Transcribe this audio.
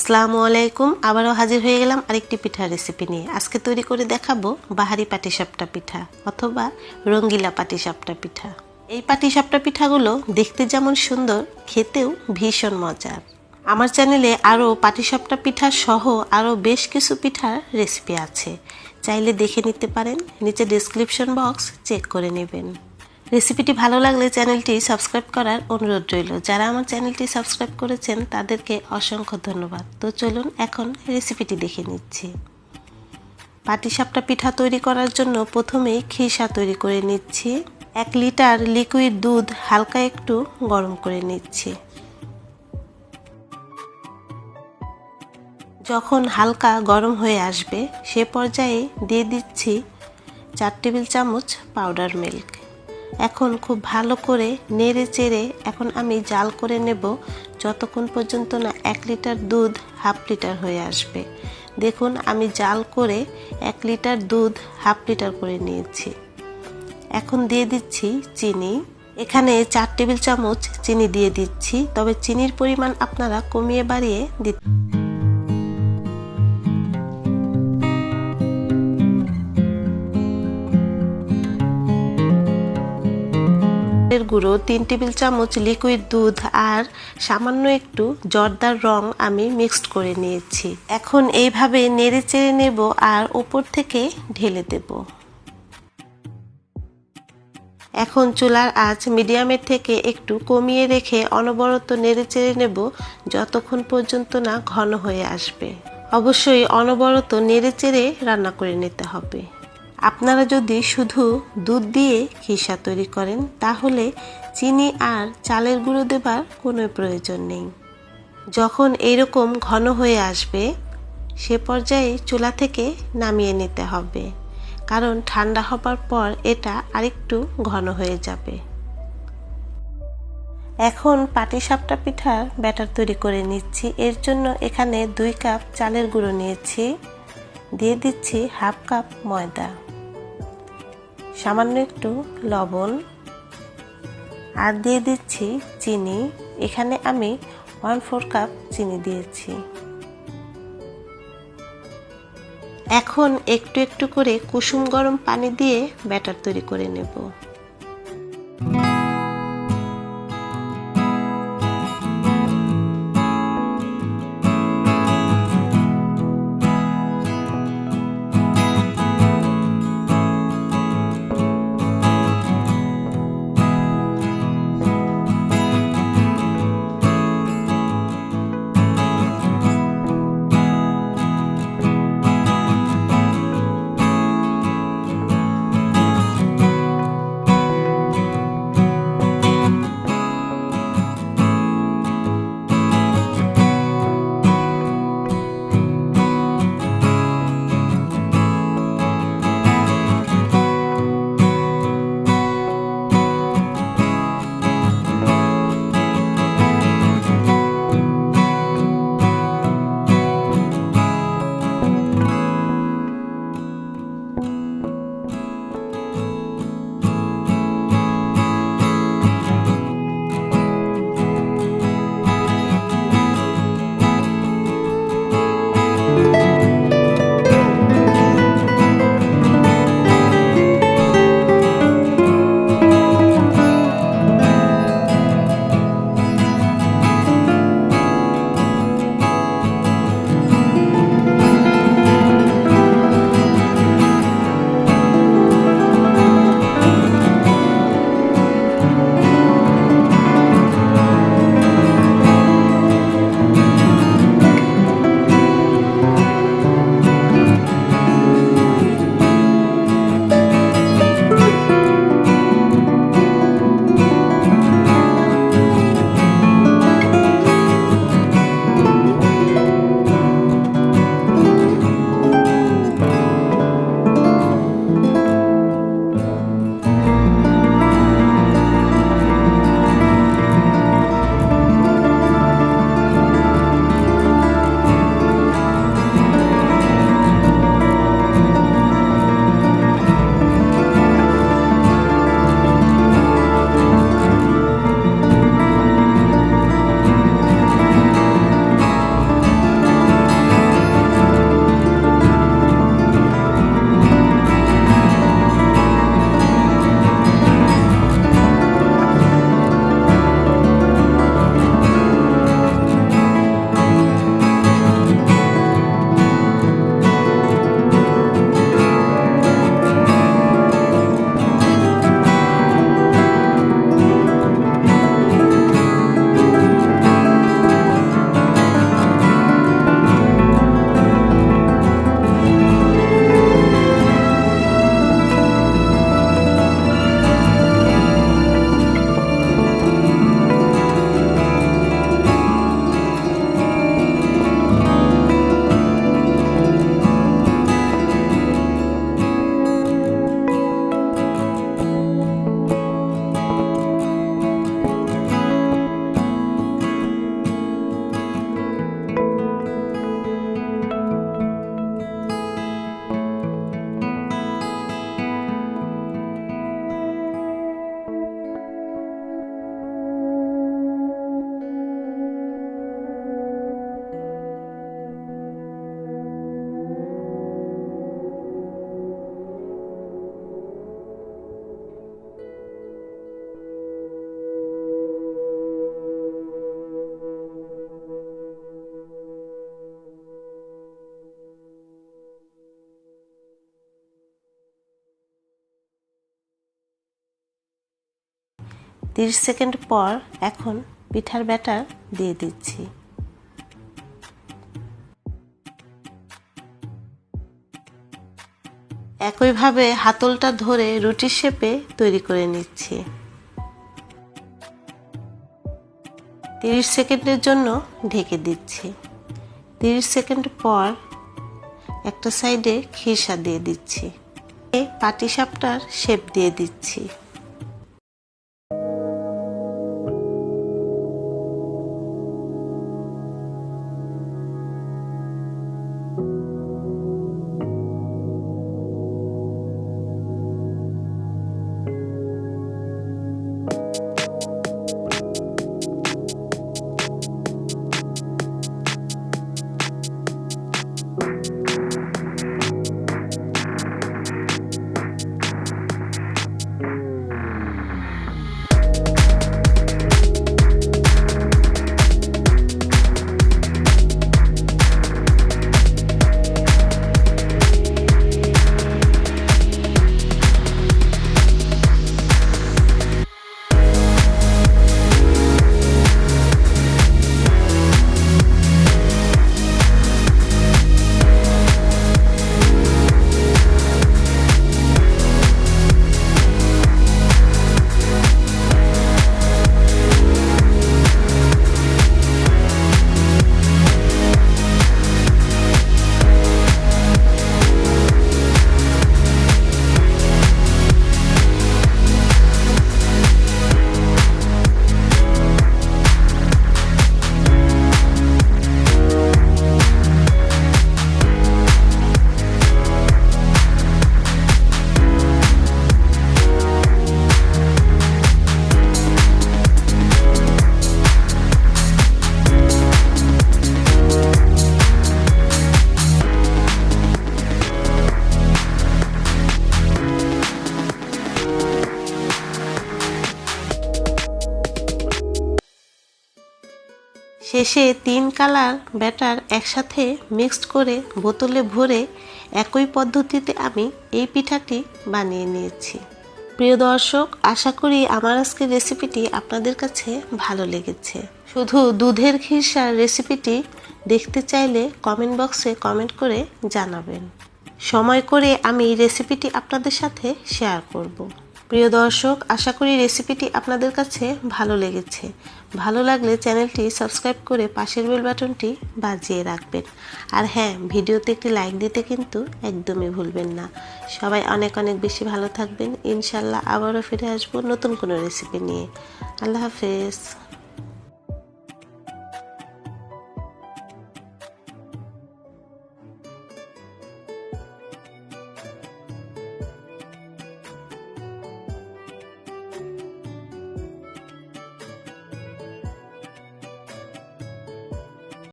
আসসালামু আলাইকুম আবারও হাজির হয়ে গেলাম আরেকটি পিঠার রেসিপি নিয়ে। আজকে তৈরি করে দেখাবো বাহারি পাটিসাপটা পিঠা অথবা রঙ্গিলা পাটিসাপটা পিঠা। এই পাটিসাপটা পিঠাগুলো দেখতে যেমন সুন্দর, খেতেও ভীষণ মজার। আমার চ্যানেলে আরও পাটিসাপটা পিঠা সহ আরও বেশ কিছু পিঠার রেসিপি আছে, চাইলে দেখে নিতে পারেন। নিচে ডেসক্রিপশন বক্স চেক করে নেবেন। রেসিপিটি ভালো লাগলে চ্যানেলটি সাবস্ক্রাইব করার অনুরোধ রইল। যারা আমার চ্যানেলটি সাবস্ক্রাইব করেছেন তাদেরকে অসংখ্য ধন্যবাদ। তো চলুন এখন রেসিপিটি দেখে নিচ্ছি। পাটিসাপটা পিঠা তৈরি করার জন্য প্রথমেই খিসা তৈরি করে নিচ্ছি। 1 লিটার লিকুইড দুধ হালকা একটু গরম করে নিচ্ছি। যখন হালকা গরম হয়ে আসবে সে পর্যায়ে দিয়ে দিচ্ছি 4 টেবিল চামচ পাউডার মিল্ক। এখন খুব ভালো করে নেড়ে চেড়ে এখন আমি জাল করে নেব যতক্ষণ পর্যন্ত না 1 লিটার দুধ হাফ লিটার হয়ে আসবে। দেখুন আমি জাল করে 1 লিটার দুধ হাফ লিটার করে নিয়েছি। এখন দিয়ে দিচ্ছি চিনি। এখানে 4 টেবিল চামচ চিনি দিয়ে দিচ্ছি, তবে চিনির পরিমাণ আপনারা কমিয়ে বাড়িয়ে দিতে। গুঁড়ো 3 টেবিল চামচ লিকুইড দুধ আর সামান্য একটু জর্দার রং আমি মিক্সড করে নিয়েছি। এখন এইভাবে নেড়ে চেড়ে নেব আর উপর থেকে ঢেলে দেব। এখন চুলার আঁচ মিডিয়ামের থেকে একটু কমিয়ে রেখে অনবরত নেড়ে চেড়ে নেব যতক্ষণ পর্যন্ত না ঘন হয়ে আসবে। অবশ্যই অনবরত নেড়ে চেড়ে রান্না করে নিতে হবে। আপনারা যদি শুধু দুধ দিয়ে খিসা তৈরি করেন তাহলে চিনি আর চালের গুঁড়ো দেবার কোনো প্রয়োজন নেই। যখন এইরকম ঘন হয়ে আসবে সে পর্যায়ে চুলা থেকে নামিয়ে নিতে হবে, কারণ ঠান্ডা হবার পর এটা আরেকটু ঘন হয়ে যাবে। এখন পাটিসাপটা পিঠার ব্যাটার তৈরি করে নিচ্ছি। এর জন্য এখানে 2 কাপ চালের গুঁড়ো নিয়েছি, দিয়ে দিচ্ছি হাফ কাপ ময়দা, সামান্য একটু লবণ আর দিয়ে দিচ্ছি চিনি। এখানে আমি 1/4 কাপ চিনি দিয়েছি। এখন একটু একটু করে কুসুম গরম পানি দিয়ে ব্যাটার তৈরি করে নেব। 30 সেকেন্ড পর এখন পিঠার ব্যাটার দিয়ে দিচ্ছি। একইভাবে হাতলটা ধরে রুটির শেপে তৈরি করে নিচ্ছি। 30 সেকেন্ডের জন্য ঢেকে দিচ্ছি। 30 সেকেন্ড পর একটা সাইডে খিরসা দিয়ে দিচ্ছি। পাটিসাপটার শেপ দিয়ে দিচ্ছি। শেষে 3 কালার ব্যাটার একসাথে মিক্সড করে বোতলে ভরে একই পদ্ধতিতে আমি এই পিঠাটি বানিয়ে নিয়েছি। প্রিয় দর্শক, আশা করি আমার আজকের রেসিপিটি আপনাদের কাছে ভালো লেগেছে। শুধু দুধের খিরসার রেসিপিটি দেখতে চাইলে কমেন্ট বক্সে কমেন্ট করে জানাবেন। সময় করে আমি রেসিপিটি আপনাদের সাথে শেয়ার করব। প্রিয় দর্শক, আশা করি রেসিপিটি আপনাদের কাছে ভালো লেগেছে। ভালো লাগলে চ্যানেলটি সাবস্ক্রাইব করে পাশের বেল বাটনটি বাজিয়ে রাখবেন। আর হ্যাঁ, ভিডিওতে একটি লাইক দিতে কিন্তু একদমই ভুলবেন না। সবাই অনেক অনেক বেশি ভালো থাকবেন। ইনশাল্লাহ আবারও ফিরে আসবো নতুন কোনো রেসিপি নিয়ে। আল্লাহ হাফেজ।